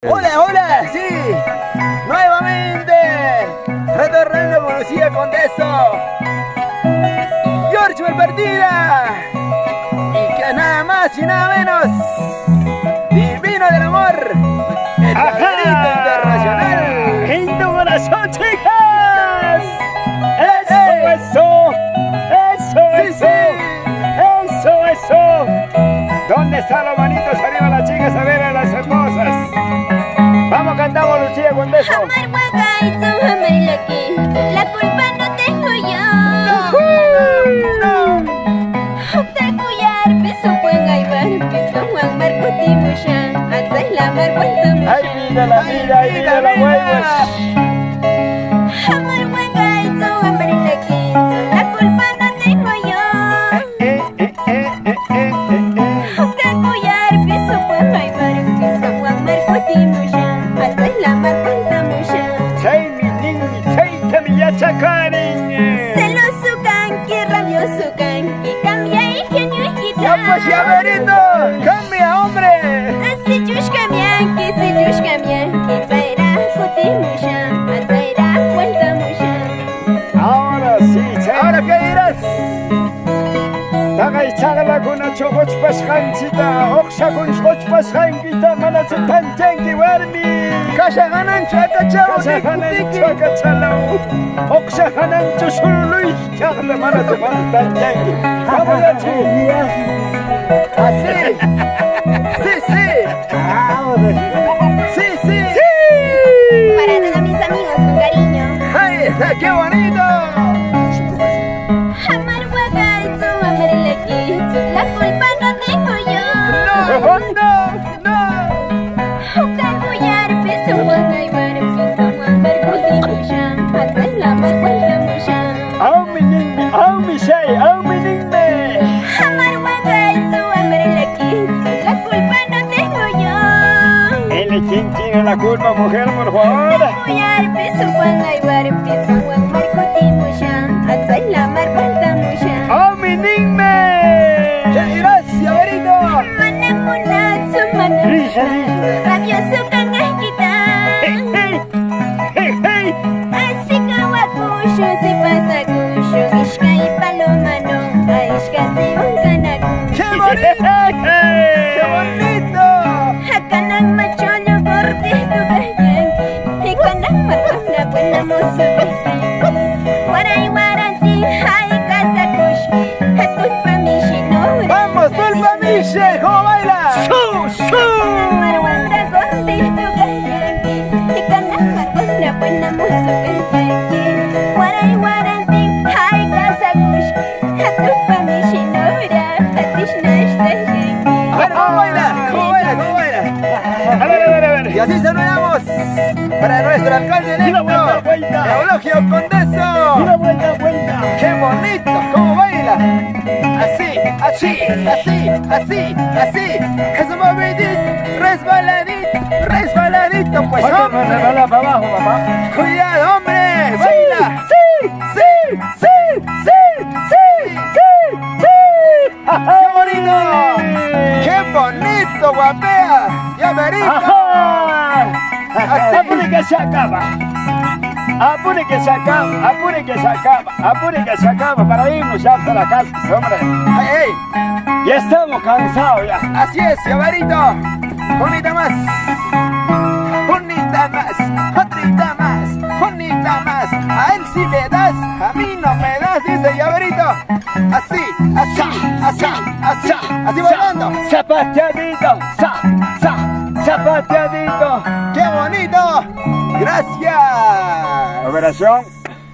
Hola, hola, sí, nuevamente, retornando con Lucía Condeso, George Valpartida, y que nada más y nada menos, Divino del Amor, el Laberinto Internacional. ¡En tu corazón, chicas! ¡Eso! ¿Dónde están los manitos arriba las chicas a ver a las hermosas? Vamos, cantamos Lucía Condeso. Amar guagaito, amar laki, la culpa no tengo yo. Te cuyar, piso buen aybar, piso buen marco timushan, antes la mar vuelta mucha. ¡Ay, vida la vida, ay, vida la vuelta! Amar guagaito, amar laki, la culpa no tengo yo. Te cuyar, piso buen aybar, piso buen marco timushan, antes la mar vuelta mucha. ¡Say mi niño, say que mi yachacariñe! Celoso canqui, rabioso canqui, cambia ingenio y ¡Ya pues, Llaverito! ¡Cambia, hombre! Si yushka mianki, zaira kuti musha, zaira vuelta musha. Ahora sí, ¿Ahora qué dirás? Tagay chagla kuna chogoch pashanchita, oksha kun chogoch pashankita, manatsu tanjanki warmi. ¡Kasha ganan chuaca chavo! Kasha hanan chuaca chalao, oksha hanan chushuluy, chagla manatsu tanjanki. Vamos ya, chicos. ¡Así! ¡Sí, sí! ¡Sí, sí! Para todos mis amigos con cariño. ¡Ahí está! ¡Qué bonito! Amar guagaito, amar lequito, la culpa no tengo yo. ¡No, no, no! Te cuyar, peso guanga y bar, peso guanga, kuti musha, antes la mar vuelta musha. Au mi niño, au mi shay, au mi niño. Amar guagaito, amar lequito, la culpa no tengo yo. ¿Quién tiene la culpa, mujer, por favor? Cuyar, peso guanga y bar, peso guanga, marco timusha, antes la mar vuelta musha. ¡Oh, mi niño! ¿Qué dirás, Llaverito? Manamunatsu, manamunatsu, rabioso canasquita. ¡Hey! Así kawakusho, si pasa kusho, ishka y paloma no, a ishka si un canacu. ¡Qué bonito! ¡Qué bonito! Hakanang macholo, gordito, kayanki, y kanang matanda, buena mozo, waray waranti, hay kasakush, hatun pamishinora. ¡Vamos, Tulpa Miche! ¿Cómo baila? Marwanda gordito kayanki, y kanang matanda, buena mozo, waray waranti, hay kasakush, hatun pamishinora, hatishnashtayanki. Bueno, ¿cómo baila? ¿Cómo baila? ¿Cómo baila? A ver. Y así saludamos para nuestro alcalde electo, Eulogio Condeso. Una vuelta. ¡Qué bonito! ¿Cómo baila? Así. Es un movidito, resbaladito, pues hombre. Resbala para abajo, papá. ¡Cuidado, hombre! ¡Baila! ¡Sí! ¡Qué bonito! ¡Qué bonito, guapea! ¡Llaverito! Así. Apure que se acaba. Apure que se acaba para irnos ya hasta la casa, hombre. ¡Ey! Ya estamos cansados ya. Así es, Llaverito. Bonita más. Bonita más. A él sí le das, a mí no me das, dice Llaverito. Así bailando. Zapateadito, zapateadito. ¡Qué bonito! ¡Gracias! Operación.